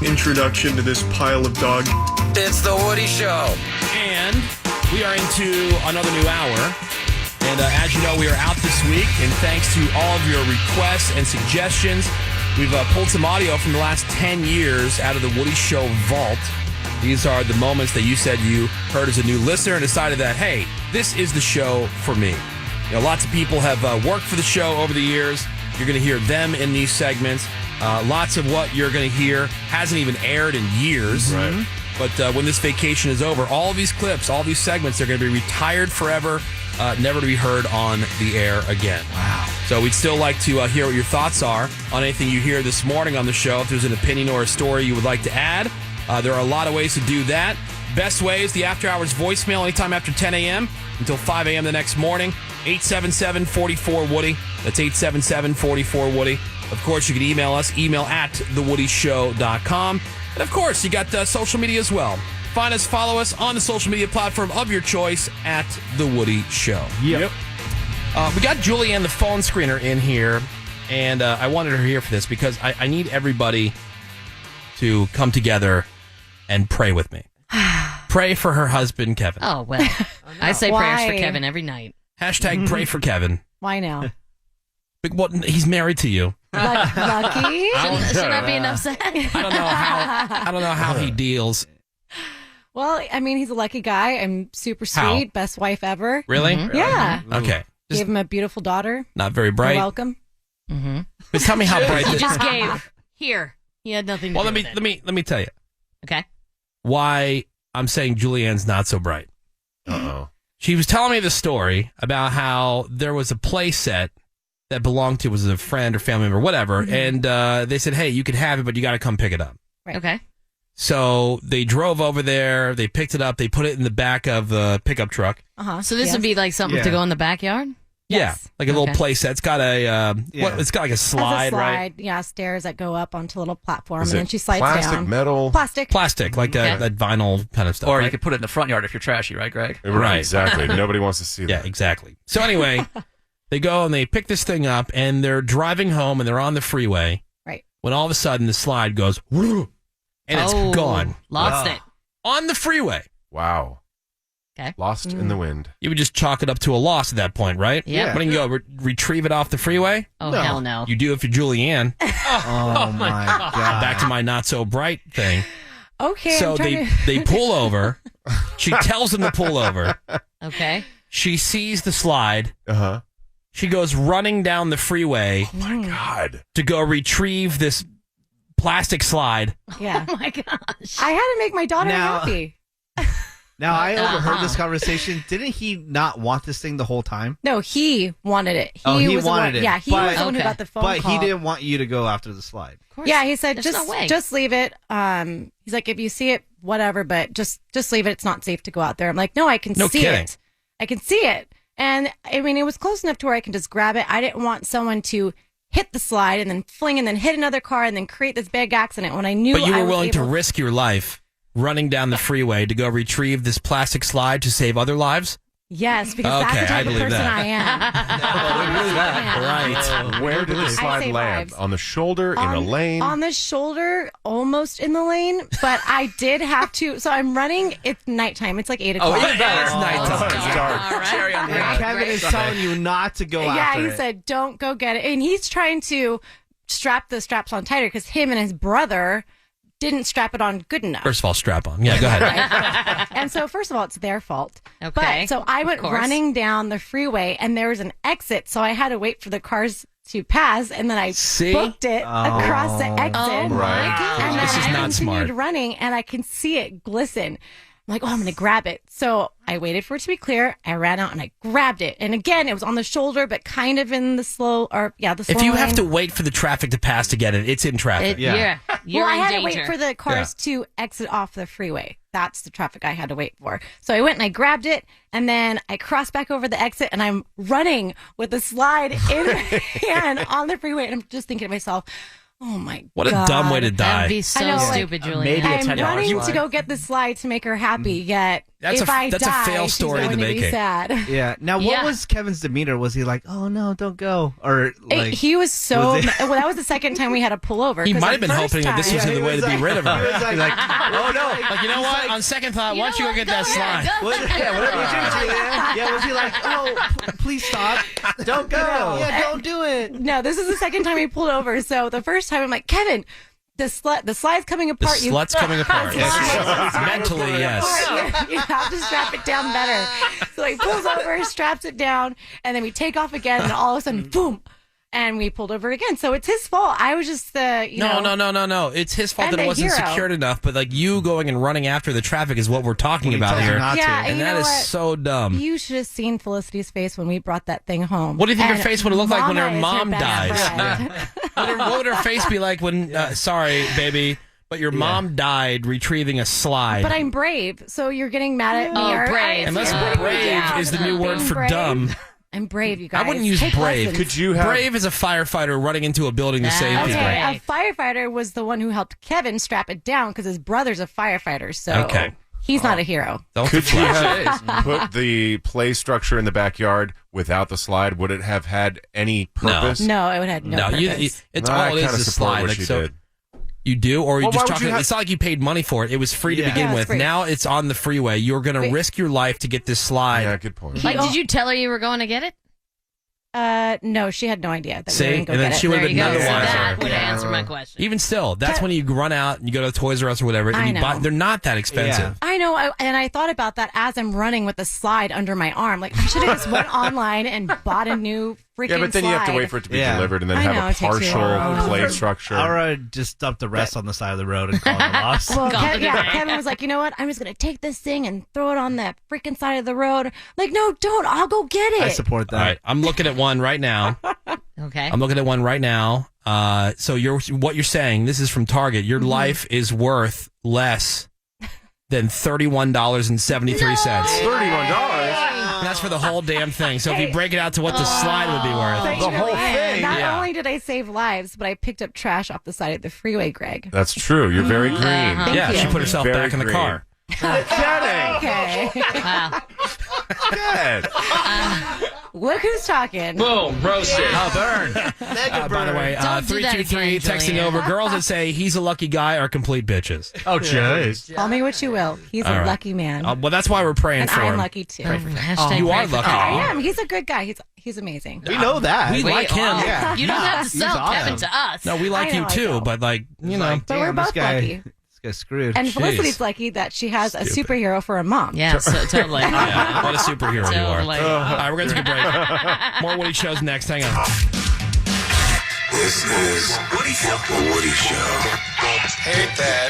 introduction to this pile of dog. It's the Woody Show. And we are into another new hour. And as you know, we are out this week. And thanks to all of your requests and suggestions, we've pulled some audio from the last 10 years out of the Woody Show vault. These are the moments that you said you heard as a new listener and decided that, hey, this is the show for me. You know, lots of people have worked for the show over the years. You're going to hear them in these segments. Lots of what you're going to hear hasn't even aired in years. Right. But when this vacation is over, all of these clips, all these segments are going to be retired forever, never to be heard on the air again. Wow. So we'd still like to hear what your thoughts are on anything you hear this morning on the show. If there's an opinion or a story you would like to add, there are a lot of ways to do that. Best way is the After Hours voicemail anytime after 10 a.m. until 5 a.m. the next morning. 877-44-WOODY. That's 877-44-WOODY. Of course, you can email us, email@thewoodyshow.com. And, of course, you got social media as well. Find us, follow us on the social media platform of your choice at The Woody Show. Yep. We got Julianne, the phone screener, in here, and I wanted her here for this because I need everybody to come together and pray with me. Pray for her husband, Kevin. Oh, well. I say prayers for Kevin every night. Hashtag pray for Kevin. Why now? Well, he's married to you. Lucky? Shouldn't I be upset? I don't know how he deals. Well, I mean, he's a lucky guy. I'm super sweet. How? Best wife ever. Really? Yeah. Okay. Gave him a beautiful daughter. Not very bright. You're welcome. Just tell me how bright He this. just gave. Here. He had nothing to Well, do with it. let me tell you Okay. why I'm saying Julianne's not so bright. Uh-oh. She was telling me the story about how there was a play set that belonged to was a friend or family member, whatever, and they said, "Hey, you can have it, but you got to come pick it up." Right. Okay. So they drove over there, they picked it up, they put it in the back of the pickup truck. So this would be like something to go in the backyard? Yes. Yeah, like a little Okay. play set. It's got a it's got like a slide, right? Yeah, stairs that go up onto a little platform, Is and it then she slides plastic, down. metal? Plastic. Like that vinyl kind of stuff. Or right? you could put it in the front yard if you're trashy, right, Greg? Right. Exactly. Nobody wants to see that. Yeah, exactly. So anyway, they go and they pick this thing up, and they're driving home, and they're on the freeway. Right. When all of a sudden the slide goes, and it's gone Lost it. on the freeway. Wow. Okay. Lost in the wind. You would just chalk it up to a loss at that point, right? Yeah. When you go retrieve it off the freeway, Oh, hell no. you do if you're Julianne. Oh my God. Back to my not so bright thing. Okay. So I'm trying to... they pull over. She tells them to pull over. Okay. She sees the slide. Uh-huh. She goes running down the freeway Oh, my God. to go retrieve this plastic slide. Yeah. Oh, my gosh. I had to make my daughter Now- happy. Now, I overheard this conversation. Didn't he not want this thing the whole time? No, he wanted it. Oh, he was the wanted one, it. Yeah, he But- was the one who Okay. got the phone But call. he didn't want you to go after the slide. Of course. Yeah, he said There's no way. just leave it. He's like, if you see it, whatever, but just leave it. It's not safe to go out there. I'm like, no, I can No see kidding. it. I can see it. And I mean, it was close enough to where I can just grab it. I didn't want someone to hit the slide and then fling and then hit another car and then create this big accident when I knew But you I were was willing to able- risk your life running down the freeway to go retrieve this plastic slide to save other lives? Yes, because Okay, that's the I type of believe person that. I am. Right. Where did the I slide save land? lives. On the shoulder? In a lane? On the shoulder, almost in the lane, but I did have to. So I'm running. It's nighttime. It's like 8 o'clock. even better. It's nighttime. It's dark. All right. Cherry on the And cake. Kevin is telling you not to go Yeah, after he it. said, don't go get it. And he's trying to strap the straps on tighter because him and his brother didn't strap it on good enough. First of all, strap on. Yeah, go ahead. And so, first of all, it's their fault. Okay, But so I went of course. running down the freeway and there was an exit. So I had to wait for the cars to pass. And then I See? booked it across the exit. Oh, my Right. gosh. And then This is I not continued smart. running, and I can see it glisten. I'm like, oh, I'm going to grab it. So I waited for it to be clear. I ran out and I grabbed it. And again, it was on the shoulder, but kind of in the slow, the slow If you have lane. to wait for the traffic to pass to get it, it's in traffic. Yeah. You're Well, I in had danger. to wait for the cars to exit off the freeway. That's the traffic I had to wait for. So I went and I grabbed it, and then I crossed back over the exit, and I'm running with the slide in my hand on the freeway. And I'm just thinking to myself, oh my What a God. dumb way to die. That'd be so I know, like, stupid, Julian. maybe a I'm $10 running slide. to go get the slide to make her happy, yet That's if I that's die, a fail she's story in the going to be making. sad. Yeah. Now, what Yeah. was Kevin's demeanor? Was he like, "Oh no, don't go," or like He was so. Was it- Well, that was the second time we had to pull over. He 'cause might the have been first hoping that this time- was the he way was to be like- rid of he her. was like, "Oh no." Like, you know what? On second thought, why don't you go get that slide? Yeah, whatever you do, Julianne. Yeah, was he like, "Oh, please stop, don't go, yeah, don't do it." No, this is the second time we pulled over. So the first time I'm like, Kevin, the slide's coming The apart. slut's coming apart. Slide. Mentally, yes. You have to strap it down better. So he pulls over, straps it down, and then we take off again, and all of a sudden, boom, and we pulled over again. So it's his fault. I was just the, No. It's his fault I'm that it the wasn't hero. secured enough. But like you going and running after the traffic is what we're talking about told you here, not to. Yeah, and you that know is what? so dumb. You should have seen Felicity's face when we brought that thing home. What do you think her And face would have looked like when her Mama is mom best dies? friend. What would her face be like when? Sorry, baby, but your mom died retrieving a slide. But I'm brave, so you're getting mad at me. Oh, or- brave. Unless Yeah. brave is the new word Being for brave. dumb. I'm brave, you guys. I wouldn't use Take brave. lessons. Could you have? Brave is a firefighter running into a building to save That's people. Okay, right. a firefighter was the one who helped Kevin strap it down because his brother's a firefighter, so Okay. he's not a hero. Don't Could you deflect. have put the play structure in the backyard without the slide? Would it have had any purpose? No, it would have no No, purpose. it's No, all I it is kinda is a support slide. what Like, she so did. you do, or you Well, just why would talking. you have- It's not like you paid money for it. It was free to Yeah. begin Yeah, it's with. free. Now it's on the freeway. You're going to Wait. risk your life to get this slide. Yeah, good point. Like, did you tell her you were going to get it? No, she had no idea that See? we were going to go And then get she it. would There have you been go. none the So wiser. that would answer my question. Even still, that's when you run out and you go to Toys R Us or whatever, and I you buy. know. They're not that expensive. I know, and I thought about that as I'm running with the slide under my arm. Like, I should have just went online and bought a new freaking Yeah, but then you have to slide. wait for it to be Yeah. delivered and then I have know, a it takes too partial long. play structure. Or just dump the rest on the side of the road and call it a loss. Well, Call it a day. Kevin was like, you know what? I'm just going to take this thing and throw it on the freaking side of the road. Like, no, don't. I'll go get it. I support that. All right, I'm looking at one right now. Okay. I'm looking at one right now. So what you're saying? This is from Target. Your life is worth less than $31.73. $31. And that's for the whole damn thing. So if you break it out to what the slide would be worth, But The whole Julianne, thing. Not Yeah. only did I save lives, but I picked up trash off the side of the freeway, Greg. That's true. You're very green. Thank yeah, you. she put herself Very back in the green. car. Kidding. Okay. Wow. Good. Look who's talking. Boom, roasted. Oh, burn. By the way, Don't do that 323 again, texting Julianne. over. Girls that say he's a lucky guy are complete bitches. Oh, jeez. Call me what you will. He's All a right. lucky man. Well, that's why we're praying and for I'm him. lucky too. Hashtag You pray are for lucky. I Kevin. am. He's a good guy. He's amazing. We know that. We like him. Yeah. You don't have to He's sell awesome. Kevin to us. No, we like I you know, I too, know. but like, you know. Like, But we're damn, both this guy, lucky. This guy's screwed. And Jeez. Felicity's lucky that she has a superhero for a mom. Yeah, so, totally. Yeah, what a superhero you are. Totally. All right, we're going to take a break. More Woody shows next. Hang on. This is The Woody Show. Hate that.